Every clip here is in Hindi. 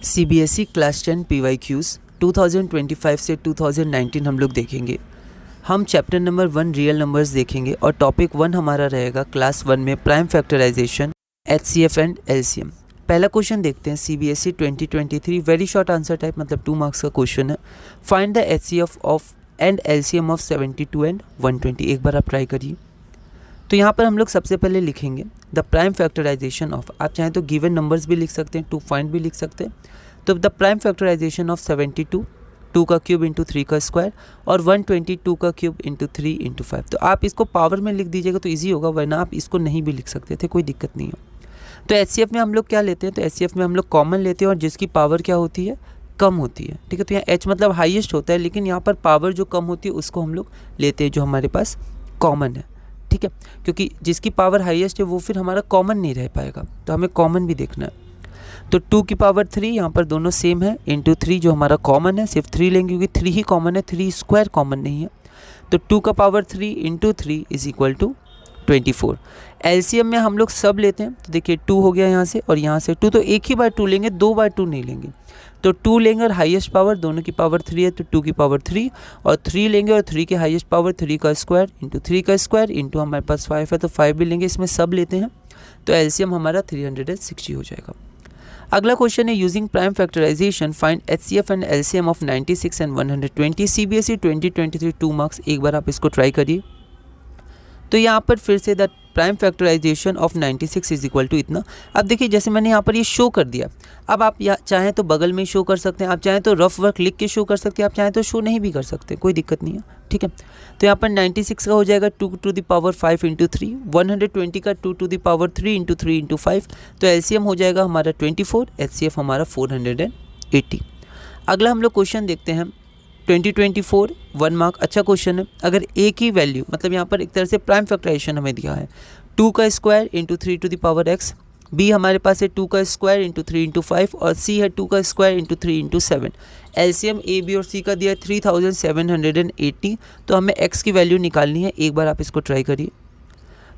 CBSE क्लास 10 PYQs 2025 से 2019 हम लोग देखेंगे। हम चैप्टर नंबर 1 रियल नंबर्स देखेंगे और टॉपिक 1 हमारा रहेगा क्लास 1 में prime factorisation, HCF and LCM। पहला क्वेश्चन देखते हैं CBSE 2023 very short answer type, मतलब 2 मार्क्स का क्वेश्चन है। Find the HCF of and LCM of 72 and 120। एक बार आप ट्राई करिए। तो यहाँ पर हम लोग सबसे पहले लिखेंगे द प्राइम फैक्टराइजेशन ऑफ, आप चाहें तो गिवन नंबर्स भी लिख सकते हैं, 2 फाइंड भी लिख सकते हैं। तो द प्राइम फैक्टराइजेशन ऑफ 72, 2 का क्यूब इंटू 3 का स्क्वायर, और 120 2 का क्यूब इंटू 3 इंटू 5। तो आप इसको पावर में लिख दीजिएगा तो ईजी होगा, वरना आप इसको नहीं भी लिख सकते थे, कोई दिक्कत नहीं है। तो HCF में हम लोग क्या लेते हैं, तो HCF में हम लोग कॉमन लेते हैं और जिसकी पावर क्या होती है, कम होती है। ठीक है, तो यहाँ H मतलब हाईएस्ट होता है, लेकिन यहाँ पर पावर जो कम होती है उसको हम लोग लेते हैं जो हमारे पास कॉमन है। ठीक है, क्योंकि जिसकी पावर हाईएस्ट है वो फिर हमारा कॉमन नहीं रह पाएगा, तो हमें कॉमन भी देखना है। तो 2 की पावर 3, यहाँ पर दोनों सेम है, इंटू 3 जो हमारा कॉमन है, सिर्फ 3 लेंगे क्योंकि 3 ही कॉमन है, 3 स्क्वायर कॉमन नहीं है। तो 2 का power 3 into 3 is equal to 24। LCM में हम लोग सब लेते हैं, तो देखिए 2 हो गया यहाँ से और यहाँ से 2, तो एक ही बार 2 लेंगे, 2 बार 2 नहीं लेंगे। तो 2 लेंगे और हाईएस्ट पावर दोनों की पावर 3 है, तो 2 की पावर 3, और 3 लेंगे और 3 की हाईएस्ट पावर 3 का स्क्वायर इंटू 3 का स्क्वायर इंटू हमारे पास 5 है, तो 5 भी लेंगे, इसमें सब लेते हैं। तो LCM हमारा 360 हो जाएगा। अगला क्वेश्चन है using prime factorisation find HCF and LCM of 96 and 120। CBSE 2023 2 marks. एक बार आप इसको ट्राई करिए। तो यहाँ पर फिर से the prime factorisation of 96 is equal to इतना। अब देखिए जैसे मैंने यहाँ पर ये शो कर दिया, अब आप चाहें तो बगल में शो कर सकते हैं, आप चाहें तो रफ वर्क लिख के शो कर सकते हैं, आप चाहें तो शो नहीं भी कर सकते, कोई दिक्कत नहीं है। ठीक है, तो यहाँ पर 96 का हो जाएगा 2 टू द पावर 5 इंटू 3, 120 का 2 to the power 3 into 3 into 5। तो LCM हो जाएगा हमारा 24, HCF हमारा 480। अगला हम लोग क्वेश्चन देखते हैं 2024 1 मार्क। अच्छा क्वेश्चन है। अगर A की वैल्यू, मतलब यहाँ पर एक तरह से प्राइम फैक्टराइजेशन हमें दिया है, 2 का square into 3 to the power x, B हमारे पास है 2 का स्क्वायर इंटू 3 इंटू 5, और C है 2 का square into 3 into 7। LCM A, B और C का दिया है 3780। तो हमें x की वैल्यू निकालनी है। एक बार आप इसको ट्राई करिए।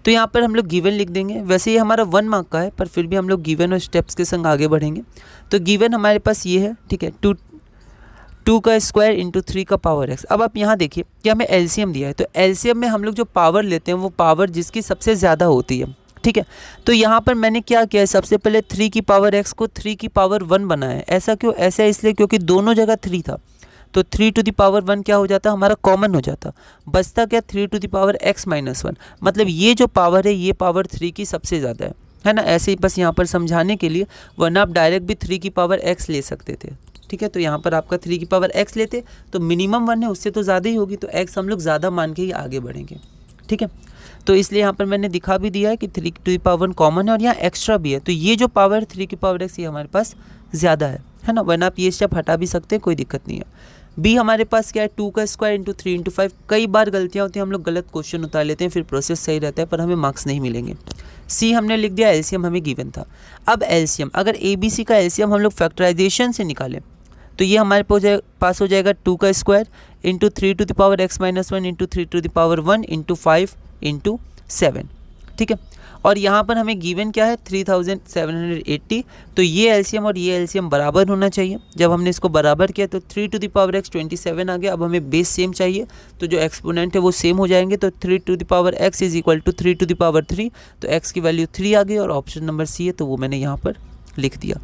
तो यहाँ पर हम लोग गिवन लिख देंगे। वैसे ये हमारा 1 मार्क का है, पर फिर भी हम लोग गिवन और स्टेप्स के संग आगे बढ़ेंगे। तो गिवन हमारे पास ये है, ठीक है, 2 का स्क्वायर इंटू 3 का पावर x। अब आप यहाँ देखिए कि हमें LCM दिया है, तो LCM में हम लोग जो पावर लेते हैं वो पावर जिसकी सबसे ज़्यादा होती है। ठीक है, तो यहाँ पर मैंने क्या किया है, सबसे पहले 3 की पावर x को 3 की पावर 1 बनाया है। ऐसा क्यों? ऐसा इसलिए क्योंकि दोनों जगह 3 था, तो 3 टू द पावर 1 क्या हो जाता, हमारा कॉमन हो जाता, बचता क्या, 3 to the power x minus 1। मतलब ये जो पावर है ये पावर 3 की सबसे ज़्यादा है ना। ऐसे ही बस यहाँ पर समझाने के लिए, वरना आप डायरेक्ट भी 3 की पावर x ले सकते थे। ठीक है, तो यहाँ पर आपका 3 की पावर x लेते तो मिनिमम 1 है, उससे तो ज़्यादा ही होगी, तो x हम लोग ज़्यादा मान के ही आगे बढ़ेंगे। ठीक है, तो इसलिए यहाँ पर मैंने दिखा भी दिया है कि 3 टू द पावर 1 कॉमन है और यहाँ एक्स्ट्रा भी है, तो ये जो पावर 3 की पावर x ये हमारे पास ज़्यादा है ना, वरना आप ये स्टेप हटा भी सकते हैं, कोई दिक्कत नहीं है। B हमारे पास क्या है, 2 का स्क्वायर इंटू 3 इंटू 5। कई बार गलतियाँ होती हैं, हम लोग गलत क्वेश्चन उतार लेते हैं, फिर प्रोसेस सही रहता है पर हमें मार्क्स नहीं मिलेंगे। C हमने लिख दिया, LCM हमें गिवन था। अब LCM, अगर ABC का LCM हम लोग फैक्टराइजेशन से निकालें तो ये हमारे पास हो जाएगा 2 का square into 3 to the power x minus 1 into 3 to the power 1 into 5 into 7। ठीक है, और यहाँ पर हमें गिवन क्या है, 3780। तो ये LCM और ये LCM बराबर होना चाहिए। जब हमने इसको बराबर किया तो 3 टू द पावर x 27 आ गया। अब हमें बेस सेम चाहिए, तो जो एक्सपोनेंट है वो सेम हो जाएंगे। तो 3 to the power x is equal to 3 to the power 3, तो x की वैल्यू 3 आ गई और ऑप्शन नंबर C है, तो वो मैंने यहाँ पर लिख दिया।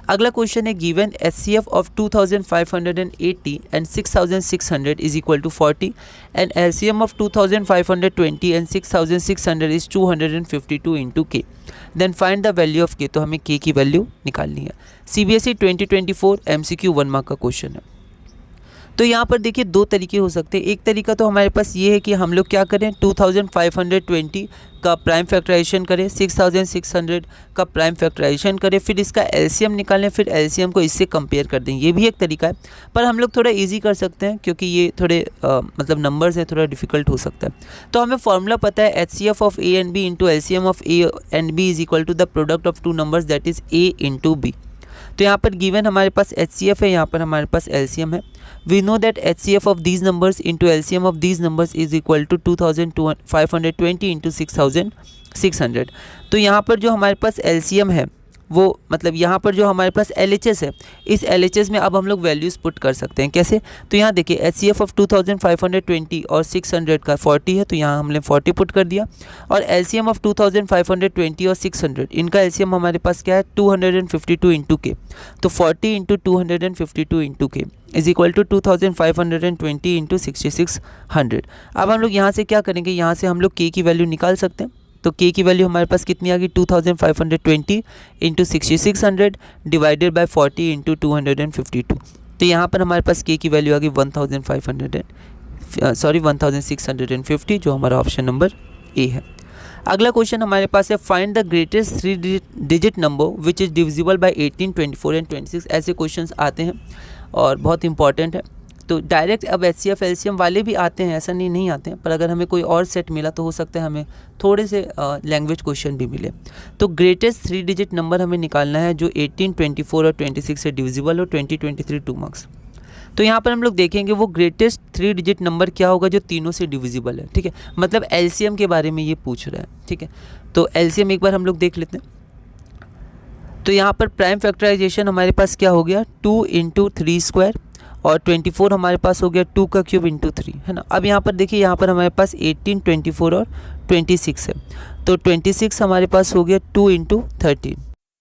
अगला क्वेश्चन है given HCF of 2580 and 6600 is equal to 40 and LCM of 2520 and 6600 is 252 into k। Then find the value of k। तो हमें k की वैल्यू निकालनी है। CBSE 2024 MCQ 1 मार्क का क्वेश्चन है। तो यहाँ पर देखिए 2 तरीके हो सकते हैं। एक तरीका तो हमारे पास ये है कि हम लोग क्या करें, 2520 का प्राइम फैक्टराइजेशन करें, 6600 का प्राइम फैक्टराइजेशन करें, फिर इसका LCM निकालें, फिर LCM को इससे कंपेयर कर दें। ये भी एक तरीका है, पर हम लोग थोड़ा इजी कर सकते हैं क्योंकि ये थोड़े मतलब नंबर्स हैं, थोड़ा डिफिकल्ट हो सकता है। तो हमें फॉर्मूला पता है, HCF of A and B into LCM of A and B is equal to the product of 2 numbers that is A into B। तो यहाँ पर गिवन हमारे पास HCF है, यहाँ पर हमारे पास LCM है। We know that HCF of these numbers into LCM of these numbers is equal to 2520 into 6600। तो यहाँ पर जो हमारे पास LCM है वो मतलब यहाँ पर जो हमारे पास LHS है, इस LHS में अब हम लोग वैल्यूज़ पुट कर सकते हैं। कैसे? तो यहाँ देखिए HCF ऑफ 2520 और 600 का 40 है, तो यहाँ हमने 40 पुट कर दिया। और LCM ऑफ 2520 और 600, इनका LCM हमारे पास क्या है 252 इंटू के, तो 40 इंटू 252 इंटू के इज इक्वल टू 2520 इंटू 6600। अब हम लोग यहाँ से क्या करेंगे, यहाँ से हम लोग के की वैल्यू निकाल सकते हैं। तो के की वैल्यू हमारे पास कितनी आ गई 2520 इंटू 6600 डिवाइडेड बाय 40 इंटू 252। तो यहाँ पर हमारे पास के की वैल्यू आ गई 1650, जो हमारा ऑप्शन नंबर ए है। अगला क्वेश्चन हमारे पास है find the greatest 3 digit number which is divisible by 18, 24 and 26। ऐसे क्वेश्चंस आते हैं और बहुत इंपॉर्टेंट है। तो डायरेक्ट अब HCF LCM वाले भी आते हैं, ऐसा नहीं आते हैं, पर अगर हमें कोई और सेट मिला तो हो सकता है हमें थोड़े से लैंग्वेज क्वेश्चन भी मिले। तो ग्रेटेस्ट 3 डिजिट नंबर हमें निकालना है जो 18, 24 और 26 से डिविजिबल हो, 20, 23 2 मार्क्स। तो यहाँ पर हम लोग देखेंगे वो ग्रेटेस्ट 3 डिजिट नंबर क्या होगा जो तीनों से डिविजिबल है। ठीक है, मतलब LCM के बारे में ये पूछ रहा है। ठीक है, तो LCM एक बार हम लोग देख लेते हैं। तो यहाँ पर प्राइम फैक्टराइजेशन हमारे पास क्या हो गया 2 इंटू 3 स्क्वायर, और 24 हमारे पास हो गया 2 का क्यूब इंटू 3, है ना। अब यहाँ पर देखिए, यहाँ पर हमारे पास 18, 24 और 26 है, तो 26 हमारे पास हो गया 2 इंटू 13।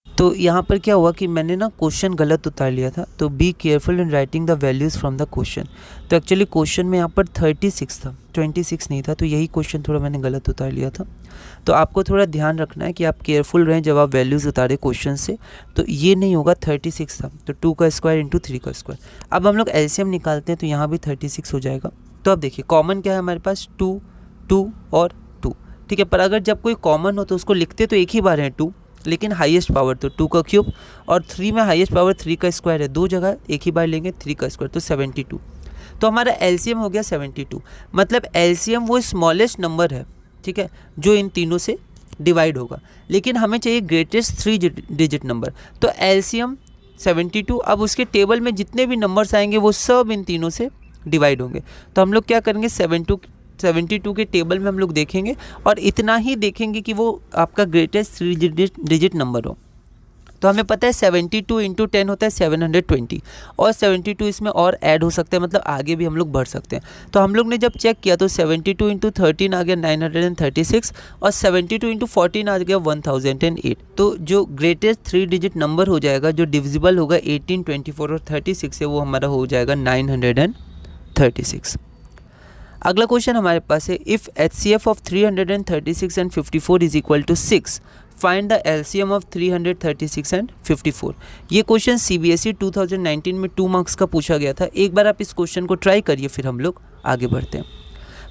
तो यहाँ पर क्या हुआ कि मैंने ना क्वेश्चन गलत उतार लिया था, तो be careful in writing the values from the question. तो एक्चुअली क्वेश्चन में यहाँ पर 36 था, 26 नहीं था, तो यही क्वेश्चन थोड़ा मैंने गलत उतार लिया था। तो आपको थोड़ा ध्यान रखना है कि आप केयरफुल रहें जब आप वैल्यूज़ उतारें क्वेश्चन से। तो ये नहीं होगा, 36 था, तो 2 का स्क्वायर इंटू 3 का स्क्वायर। अब हम लोग LCM निकालते हैं, तो यहाँ भी 36 हो जाएगा। तो अब देखिए कॉमन क्या है हमारे पास 2, 2 और 2। ठीक है, पर अगर जब कोई कॉमन हो तो उसको लिखते तो एक ही बार है 2, लेकिन हाईएस्ट पावर तो 2 का क्यूब, और 3 में हाईएस्ट पावर 3 का स्क्वायर है, 2 जगह एक ही बार लेंगे 3 का स्क्वायर, तो 72। तो हमारा LCM हो गया 72। मतलब LCM वो स्मॉलेस्ट नंबर है, ठीक है, जो इन तीनों से डिवाइड होगा, लेकिन हमें चाहिए ग्रेटेस्ट 3 डिजिट नंबर। तो LCM 72। अब उसके टेबल में जितने भी नंबर्स आएंगे वो सब इन तीनों से डिवाइड होंगे। तो हम लोग क्या करेंगे 72 के टेबल में हम लोग देखेंगे और इतना ही देखेंगे कि वो आपका ग्रेटेस्ट 3 डिजिट नंबर हो। तो हमें पता है 72 इंटू 10 होता है 720, और 72 इसमें और ऐड हो सकते हैं, मतलब आगे भी हम लोग बढ़ सकते हैं। तो हम लोग ने जब चेक किया तो 72 इंटू 13 आ गया 936, और 72 इंटू 14 आ गया 1008। तो जो ग्रेटेस्ट 3 डिजिट नंबर हो जाएगा, जो डिविजिबल होगा 18, 24 और 36 से, वो हमारा हो जाएगा 936। अगला क्वेश्चन हमारे पास है if HCF of 336 and 54 is equal to 6, find the LCM of 336 and 54। ये क्वेश्चन CBSE 2019 में 2 मार्क्स का पूछा गया था। एक बार आप इस क्वेश्चन को ट्राई करिए, फिर हम लोग आगे बढ़ते हैं।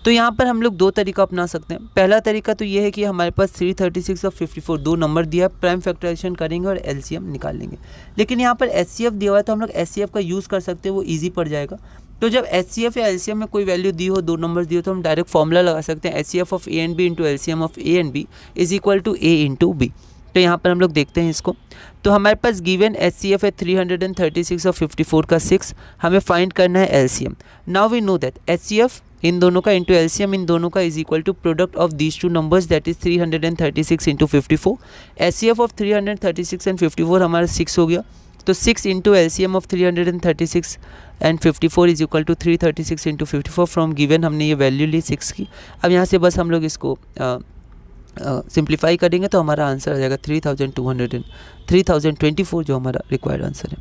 तो यहाँ पर हम लोग 2 तरीका अपना सकते हैं। पहला तरीका तो ये है कि हमारे पास 336 और 54 2 नंबर दिया, प्राइम फैक्टराइजेशन करेंगे और LCM निकाल लेंगे। लेकिन यहाँ पर HCF दिया हुआ है, तो हम लोग HCF का यूज़ कर सकते हैं, वो ईजी पड़ जाएगा। तो जब HCF या LCM में कोई वैल्यू दी हो, 2 नंबर दिए हो, तो हम डायरेक्ट फॉर्मूला लगा सकते हैं HCF of A and B into LCM of A and B is equal to A into B। तो यहाँ पर हम लोग देखते हैं इसको। तो हमारे पास गिवन HCF है 336 और 54 का 6, हमें फाइंड करना है LCM। Now we know that HCF इन दोनों का इंटू LCM इन दोनों का is equal to product of these 2 numbers, that is 336 into 54। HCF of 336 and 54 हमारा 6 हो गया, तो 6 into LCM of 336 and 54 is equal to 336 into 54। From given हमने ये वैल्यू ली 6 की। अब यहाँ से बस हम लोग इसको सिंप्लीफाई करेंगे तो हमारा आंसर आ जाएगा 3024, जो हमारा रिक्वायर्ड आंसर है।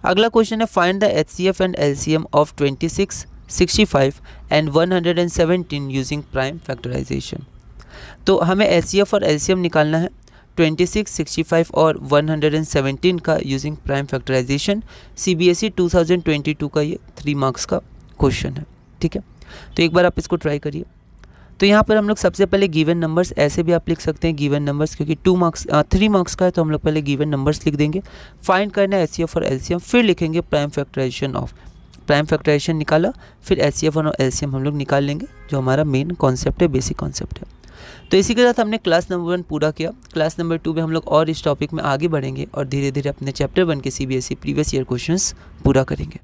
अगला क्वेश्चन है find the HCF and LCM of 26, 65 and 117 using prime factorisation. तो हमें HCF और LCM निकालना है 26, 65 और 117 का यूजिंग प्राइम फैक्टराइजेशन। CBSE 2022 का ये 3 मार्क्स का क्वेश्चन है। ठीक है, तो एक बार आप इसको ट्राई करिए। तो यहाँ पर हम लोग सबसे पहले गिवन नंबर्स, ऐसे भी आप लिख सकते हैं गिवन नंबर्स, क्योंकि 3 मार्क्स का है, तो हम लोग पहले गिवन नंबर्स लिख देंगे। फाइंड करना है HCF और LCM, फिर लिखेंगे prime factorisation of. Prime factorisation निकाला, फिर HCF और LCM हम लोग निकाल लेंगे, जो हमारा मेन कॉन्सेप्ट है, बेसिक कॉन्सेप्ट है। तो इसी के साथ हमने क्लास नंबर 1 पूरा किया। क्लास नंबर 2 में हम लोग और इस टॉपिक में आगे बढ़ेंगे और धीरे धीरे अपने चैप्टर 1 के CBSE प्रीवियस ईयर क्वेश्चंस पूरा करेंगे।